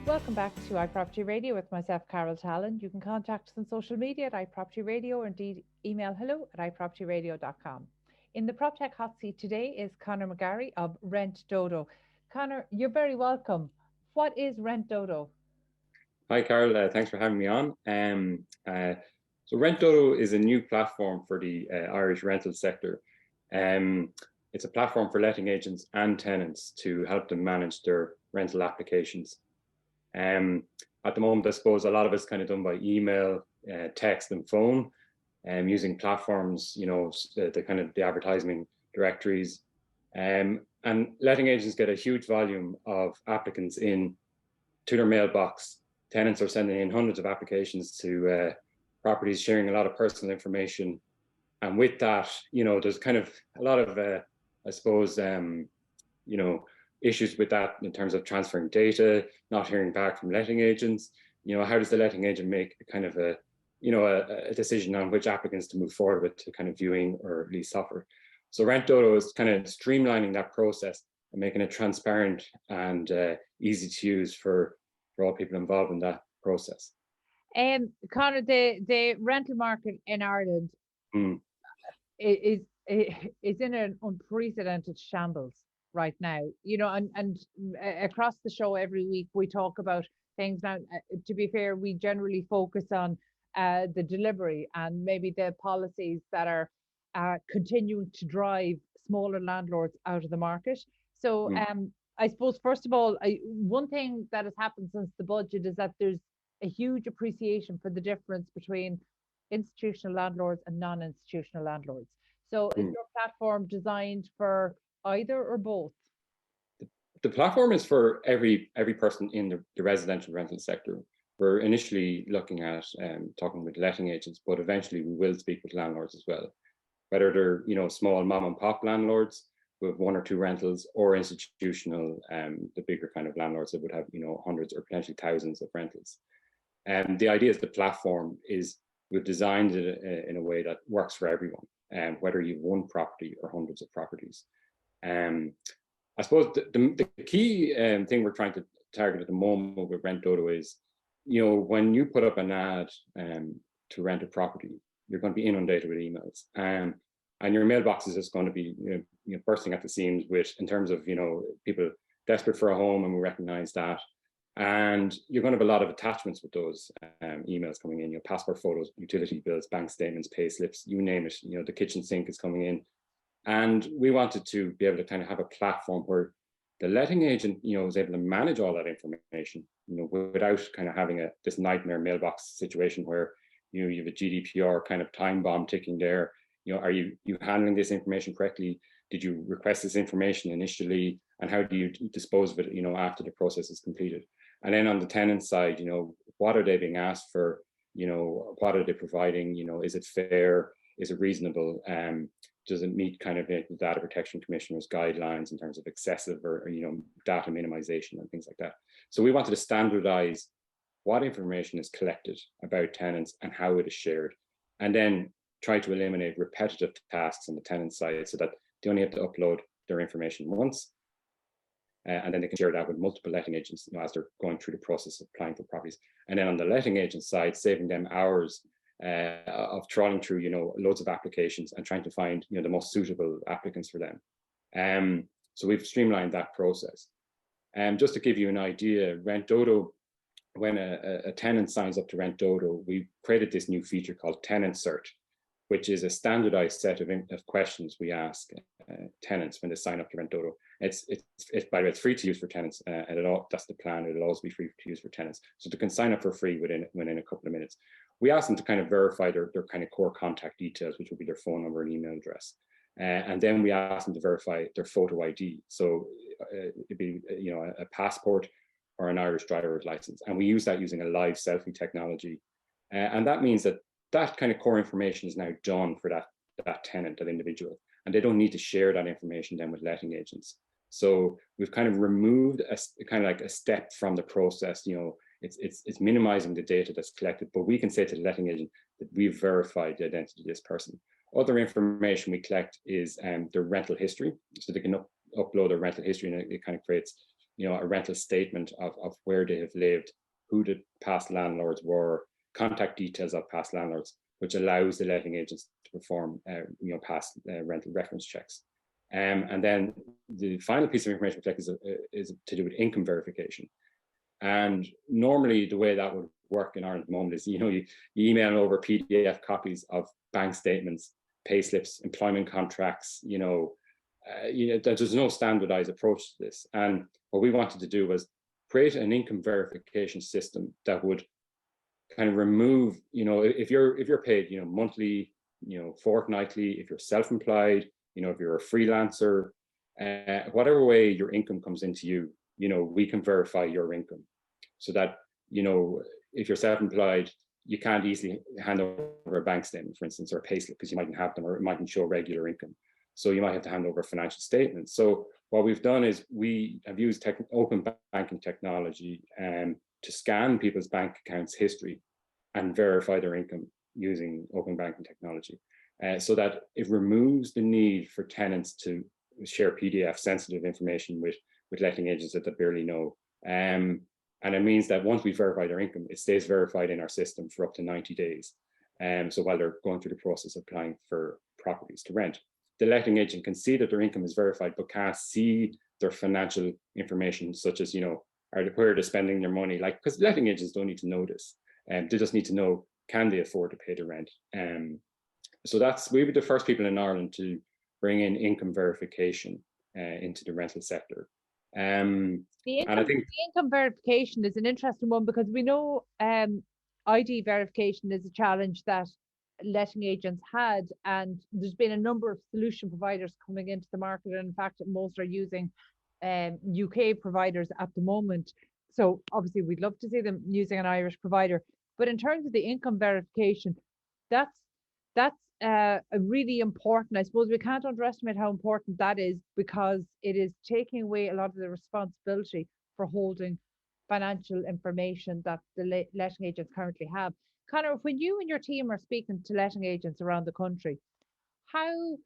Welcome back to iProperty Radio with myself, Carol Talon. You can contact us on social media at iProperty Radio or indeed email hello@iPropertyRadio.com. In the Proptech Hot Seat today is Conor McGarry of RentDodo. Conor, you're very welcome. What is RentDodo? Hi, Carol. Thanks for having me on. So RentDodo is a new platform for the Irish rental sector. It's a platform for letting agents and tenants to help them manage their rental applications. At the moment, I suppose a lot of it's kind of done by email, text, and phone, using platforms, the kind of the advertising directories, and letting agents get a huge volume of applicants in to their mailbox. Tenants are sending in hundreds of applications to properties, sharing a lot of personal information, and with that, there's kind of a lot of, I suppose, issues with that in terms of transferring data, not hearing back from letting agents. How does the letting agent make a kind of a decision on which applicants to move forward with to kind of viewing or at least offer? So RentDodo is kind of streamlining that process and making it transparent and easy to use for all people involved in that process. Conor, the rental market in Ireland is in an unprecedented shambles right now, and across the show every week we talk about things. Now, to be fair, we generally focus on the delivery and maybe the policies that are continuing to drive smaller landlords out of the market. So I suppose, first of all, one thing that has happened since the budget is that there's a huge appreciation for the difference between institutional landlords and non-institutional landlords. So is your platform designed for either or both? The platform is for every person in the residential rental sector. We're initially looking at talking with letting agents, but eventually we will speak with landlords as well, whether they're small mom and pop landlords with one or two rentals, or institutional, the bigger kind of landlords that would have hundreds or potentially thousands of rentals. And the idea is the platform is we've designed it in a way that works for everyone, whether you've one property or hundreds of properties. I suppose the key thing we're trying to target at the moment with RentDodo is, when you put up an ad to rent a property, you're going to be inundated with emails, and your mailbox is just going to be bursting at the seams in terms of people desperate for a home, and we recognize that. And you're going to have a lot of attachments with those emails coming in, passport photos, utility bills, bank statements, pay slips, you name it. The kitchen sink is coming in. And we wanted to be able to kind of have a platform where the letting agent, is able to manage all that information, without kind of having this nightmare mailbox situation where, you have a GDPR kind of time bomb ticking there. Are you handling this information correctly? Did you request this information initially? And how do you dispose of it, after the process is completed? And then on the tenant side, what are they being asked for? What are they providing? Is it fair? Is it reasonable? Does it meet kind of the Data Protection Commissioner's guidelines in terms of excessive or data minimization and things like that? So we wanted to standardize what information is collected about tenants and how it is shared, and then try to eliminate repetitive tasks on the tenant side so that they only have to upload their information once, and then they can share that with multiple letting agents as they're going through the process of applying for properties. And then on the letting agent side, saving them hours of trawling through loads of applications and trying to find the most suitable applicants for them. So we've streamlined that process. Just to give you an idea, RentDodo, when a tenant signs up to RentDodo, we created this new feature called Tenant Search, which is a standardized set of questions we ask tenants when they sign up to RentDodo. It's by the way, it's free to use for tenants, and that's the plan. It'll always be free to use for tenants, so they can sign up for free within a couple of minutes. We ask them to kind of verify their kind of core contact details, which will be their phone number and email address, and then we ask them to verify their photo ID. So it'd be a passport or an Irish driver's license, and we use that using a live selfie technology, and that means that kind of core information is now done for that tenant, that individual, and they don't need to share that information then with letting agents. So we've kind of removed a step from the process. It's minimizing the data that's collected, but we can say to the letting agent that we've verified the identity of this person. Other information we collect is their rental history, so they can upload their rental history, and it kind of creates you know, a rental statement of where they have lived, who the past landlords were, contact details of past landlords, which allows the letting agents to perform, you know, past rental reference checks. And then the final piece of information check is to do with income verification. And normally the way that would work in Ireland at the moment is, you know, you email over PDF copies of bank statements, pay slips, employment contracts, you know, there's no standardized approach to this. And what we wanted to do was create an income verification system that would kind of remove, you know, if you're paid, you know, monthly, you know, fortnightly, if you're self-employed, you know, if you're a freelancer, whatever way your income comes into you, you know, we can verify your income so that, you know, if you're self-employed, you can't easily hand over a bank statement, for instance, or a payslip because you mightn't have them, or it mightn't show regular income. So you might have to hand over a financial statement. So what we've done is we have used open banking technology to scan people's bank accounts history and verify their income using open banking technology, so that it removes the need for tenants to share PDF sensitive information with letting agents that they barely know. And it means that once we verify their income, it stays verified in our system for up to 90 days. So while they're going through the process of applying for properties to rent, the letting agent can see that their income is verified, but can't see their financial information, such as, you know, where they're spending their money, like, because letting agents don't need to know this. They just need to know, can they afford to pay the rent? So we were the first people in Ireland to bring in income verification into the rental sector. And I think the income verification is an interesting one, because we know ID verification is a challenge that letting agents had, and there's been a number of solution providers coming into the market, and in fact most are using UK providers at the moment. So obviously we'd love to see them using an Irish provider, but in terms of the income verification, that's a really important. I suppose we can't underestimate how important that is, because it is taking away a lot of the responsibility for holding financial information that the letting agents currently have. Conor, when you and your team are speaking to letting agents around the country, how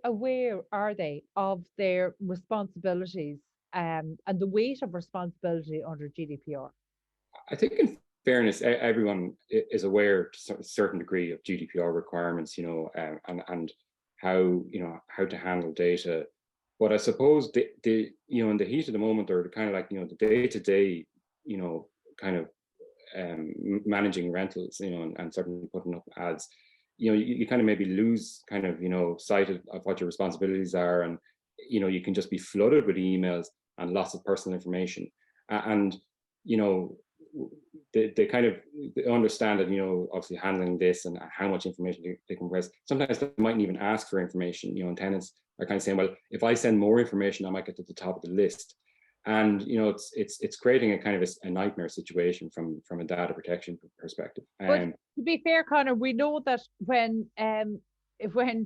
aware are they of their responsibilities and the weight of responsibility under GDPR? I think, in fairness, everyone is aware to a certain degree of GDPR requirements, you know, and how, you know, how to handle data. But I suppose the you know, in the heat of the moment, or the kind of like, you know, the day-to-day, you know, kind of managing rentals, you know, and certainly putting up ads, you know, you kind of maybe lose kind of, you know, sight of what your responsibilities are, and, you know, you can just be flooded with emails and lots of personal information, and, you know, they kind of understand that, you know, obviously handling this and how much information they can press. Sometimes they mightn't even ask for information, you know, and tenants are kind of saying, well, if I send more information, I might get to the top of the list. And, you know, it's creating a kind of a nightmare situation from a data protection perspective. But to be fair, Conor, we know that when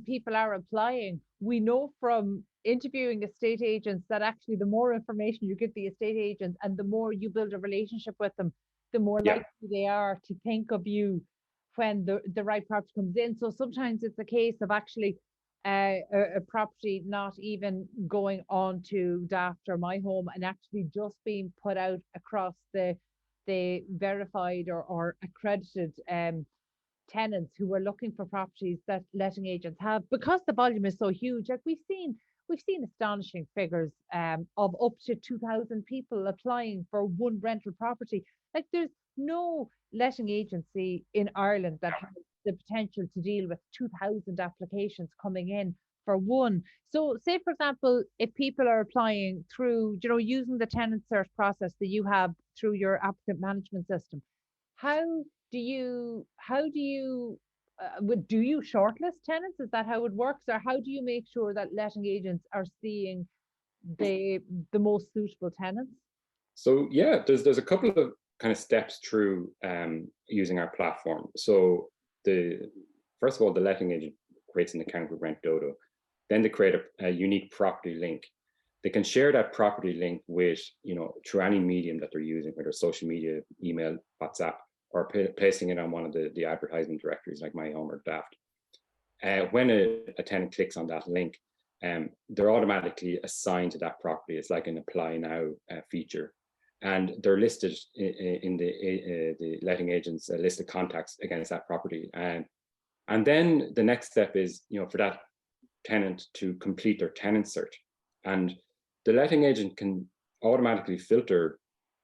people are applying, we know from interviewing estate agents that actually the more information you give the estate agent and the more you build a relationship with them, the more likely they are to think of you when the right property comes in. So sometimes it's a case of actually a property not even going on to Daft or My Home, and actually just being put out across the verified or accredited tenants who are looking for properties that letting agents have, because the volume is so huge. Like we've seen astonishing figures of up to 2,000 people applying for one rental property. Like there's no letting agency in Ireland that has the potential to deal with 2,000 applications coming in for one. So say, for example, if people are applying through, you know, using the tenant search process that you have through your applicant management system, do you shortlist tenants? Is that how it works? Or how do you make sure that letting agents are seeing the most suitable tenants? So yeah, there's a couple of kind of steps through using our platform. So first of all, the letting agent creates an account with RentDodo. Then they create a unique property link. They can share that property link with, you know, through any medium that they're using, whether social media, email, WhatsApp, or placing it on one of the advertisement directories like My Home or Daft. When a tenant clicks on that link, they're automatically assigned to that property. It's like an apply now feature. And they're listed in the letting agent's list of contacts against that property. And then the next step is, for that tenant to complete their tenant search. And the letting agent can automatically filter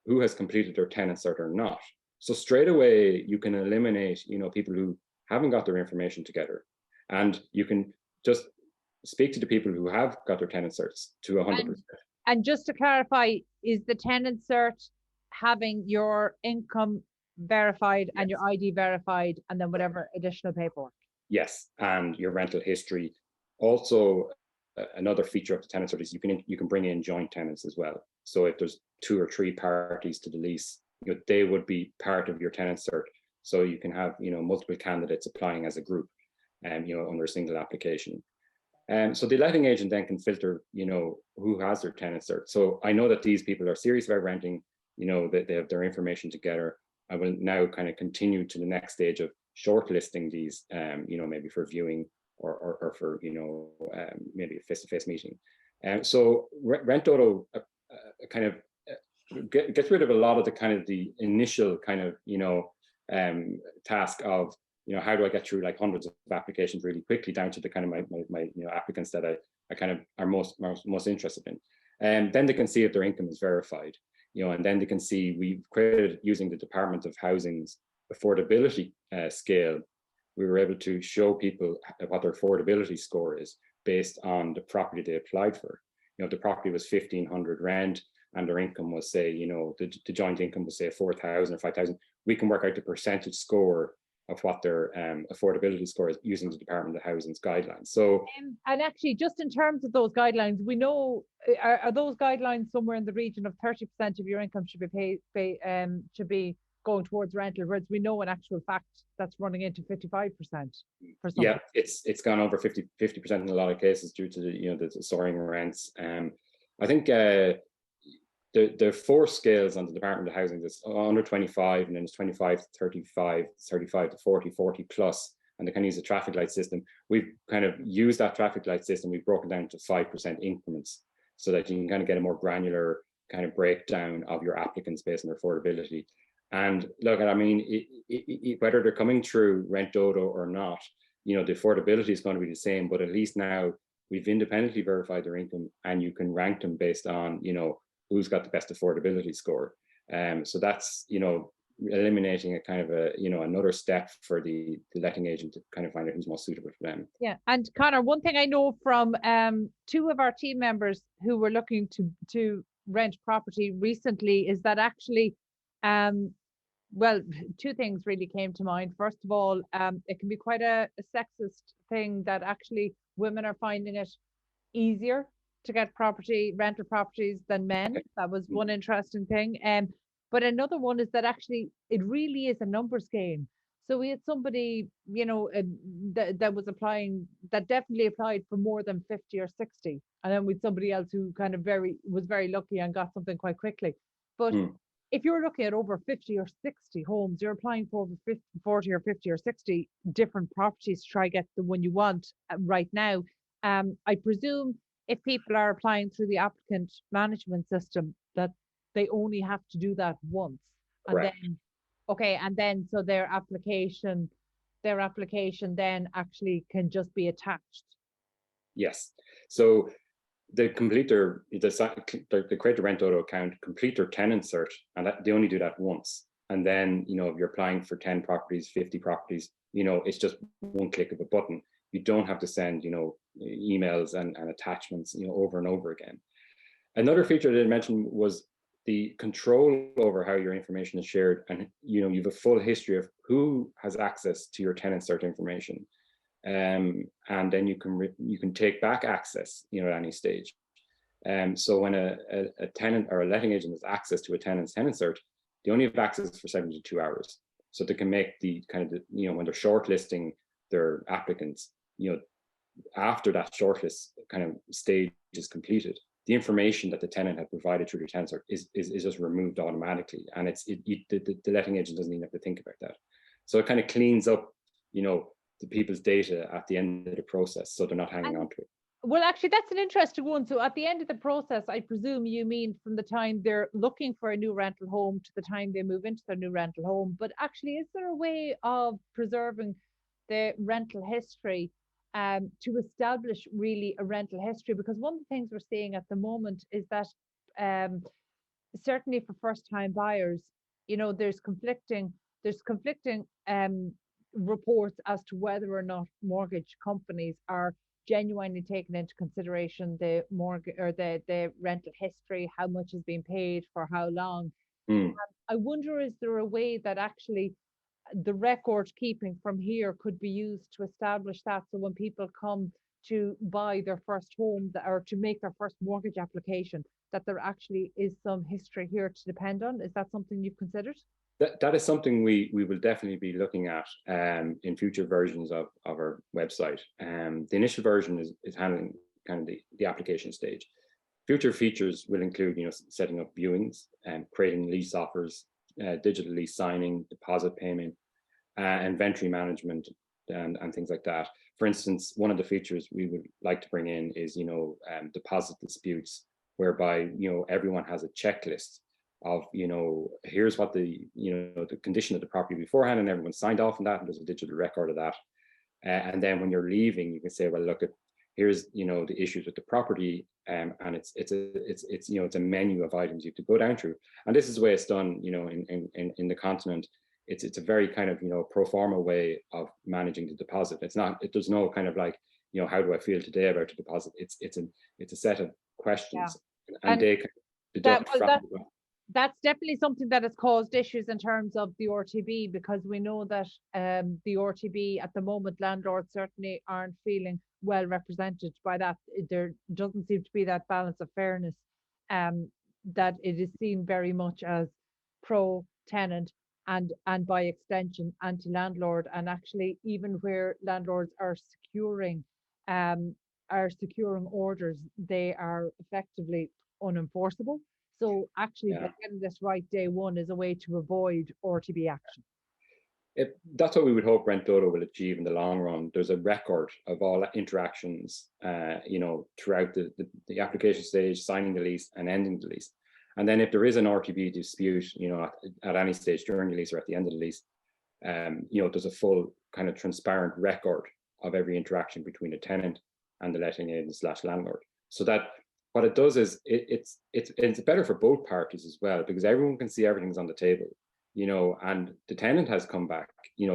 who has completed their tenant search or not. So straight away, you can eliminate, people who haven't got their information together. And you can just speak to the people who have got their tenant certs to 100%. And just to clarify, is the tenant cert having your income verified and your ID verified, and then whatever additional paperwork? Yes, and your rental history. Also, another feature of the tenant cert is you can bring in joint tenants as well. So if there's 2 or 3 parties to the lease, they would be part of your tenant cert. So you can have multiple candidates applying as a group, under a single application. So the letting agent then can filter, who has their tenant cert. So I know that these people are serious about renting, that they have their information together. I will now kind of continue to the next stage of shortlisting these, maybe for viewing or for, maybe a face-to-face meeting. So RentDodo kind of gets rid of a lot of the initial kind of, task of, how do I get through like hundreds of applications really quickly down to the kind of my applicants that I kind of are most interested in. And then they can see if their income is verified, and then they can see we've created, using the Department of Housing's affordability scale, we were able to show people what their affordability score is based on the property they applied for. If the property was 1,500 rent and their income was, say, the joint income was, say, 4,000 or 5,000, we can work out the percentage score of what their affordability score is using the Department of Housing's guidelines. So, and actually, just in terms of those guidelines, we know are those guidelines somewhere in the region of 30% of your income should be going towards rental, whereas we know in actual fact that's running into 55% for some. Yeah, it's gone over 50% in a lot of cases due to the soaring rents. I think the 4 scales on the Department of Housing is under 25, and then it's 25 to 35, 35 to 40, 40 plus, and they kind of use a traffic light system. We've kind of used that traffic light system. We've broken down to 5% increments so that you can kind of get a more granular kind of breakdown of your applicants based on their affordability. And look, I mean, whether they're coming through RentDodo or not, the affordability is going to be the same, but at least now we've independently verified their income, and you can rank them based on, who's got the best affordability score. So that's, eliminating a kind of another step for the letting agent to kind of find out who's most suitable for them. Yeah, and Conor, one thing I know from 2 of our team members who were looking to rent property recently is that actually, well, 2 things really came to mind. First of all, it can be quite a sexist thing that actually women are finding it easier to get rental properties than men. That was one interesting thing. But another one is that actually it really is a numbers game. So we had somebody, that was applying, that definitely applied for more than 50 or 60. And then with somebody else who kind of was very lucky and got something quite quickly. But if you're looking at over 50 or 60 homes, you're applying for over 40 or 50 or 60 different properties to try get the one you want right now. I presume if people are applying through the applicant management system, that they only have to do that once. Correct. And then so their application then actually can just be attached. Yes. So they create their RentDodo account, complete their tenant search, and they only do that once. And then, if you're applying for 10 properties, 50 properties, it's just one click of a button. You don't have to send, emails and attachments, over and over again. Another feature that I mentioned was the control over how your information is shared, and you have a full history of who has access to your tenant cert information, and then you can take back access, at any stage. So when a tenant or a letting agent has access to a tenant's tenant cert, they only have access for 72 hours. So they can make the kind of when they're shortlisting their applicants, after that shortlist kind of stage is completed, the information that the tenant had provided through the tenant cert is just removed automatically, and the letting agent doesn't even have to think about that. So it kind of cleans up, the people's data at the end of the process, so they're not hanging on to it. Well, actually, that's an interesting one. So at the end of the process, I presume you mean from the time they're looking for a new rental home to the time they move into their new rental home. But actually, is there a way of preserving the rental history to establish really a rental history? Because one of the things we're seeing at the moment is that um, certainly for first time buyers, there's conflicting reports as to whether or not mortgage companies are genuinely taking into consideration the mortgage or the rental history, how much has been paid for how long. Mm. I wonder, is there a way that actually the record keeping from here could be used to establish that, so when people come to buy their first home or to make their first mortgage application, that there actually is some history here to depend on? Is that something you've considered? That is something we will definitely be looking at in future versions of our website. The initial version is handling kind of the application stage. Future features will include, setting up viewings and creating lease offers, digital lease signing, deposit payment, inventory management, and things like that. For instance, one of the features we would like to bring in is, deposit disputes, whereby, everyone has a checklist of, here's what the condition of the property beforehand, and everyone signed off on that, and there's a digital record of that. And then when you're leaving, you can say, well, look, here's the issues with the property, and it's a menu of items you have to go down through. And this is the way it's done, in the continent. It's a very kind of pro forma way of managing the deposit. There's no kind of like, how do I feel today about the deposit? It's a set of questions, and they can deduct from that's definitely something that has caused issues in terms of the RTB, because we know that the RTB at the moment, landlords certainly aren't feeling well represented by that. There doesn't seem to be that balance of fairness, that it is seen very much as pro tenant and by extension anti landlord. And actually, even where landlords are securing orders, they are effectively unenforceable. So actually, getting this right day one is a way to avoid RTB action. That's what we would hope RentDodo will achieve in the long run. There's a record of all interactions, throughout the application stage, signing the lease and ending the lease. And then if there is an RTB dispute, at any stage during the lease or at the end of the lease, there's a full kind of transparent record of every interaction between the tenant and the letting agent / landlord. So that what it does is it's better for both parties as well, because everyone can see everything's on the table, and the tenant has come back,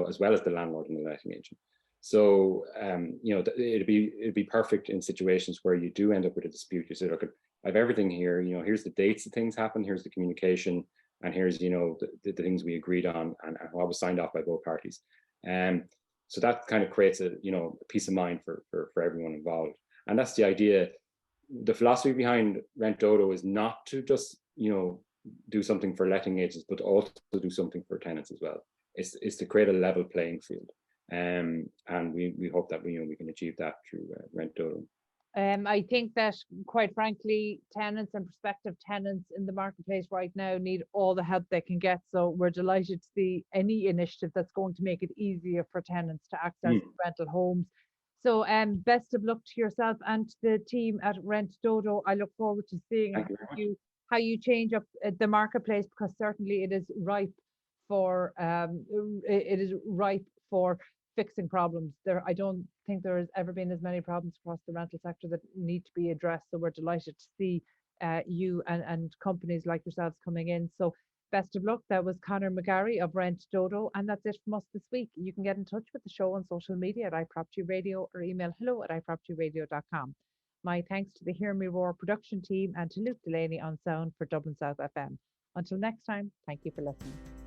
as well as the landlord and the letting agent. So, it'd be perfect in situations where you do end up with a dispute. You say, look, I have everything here, here's the dates that things happen, here's the communication, and here's, the things we agreed on and what was signed off by both parties. So that kind of creates a peace of mind for everyone involved. And that's the idea. The philosophy behind RentDodo is not to just, do something for letting agents, but also to do something for tenants as well. It's to create a level playing field. And we hope that we can achieve that through RentDodo. I think that, quite frankly, tenants and prospective tenants in the marketplace right now need all the help they can get. So we're delighted to see any initiative that's going to make it easier for tenants to access rental homes. So best of luck to yourself and to the team at RentDodo. I look forward to seeing how you change up the marketplace, because certainly it is ripe for fixing problems. I don't think there has ever been as many problems across the rental sector that need to be addressed. So we're delighted to see you and companies like yourselves coming in. So best of luck. That was Conor McGarry of RentDodo, and that's it from us this week. You can get in touch with the show on social media at iPropertyRadio or email hello@iPropertyRadio.com. My thanks to the Hear Me Roar production team and to Luke Delaney on sound for Dublin South FM. Until next time, thank you for listening.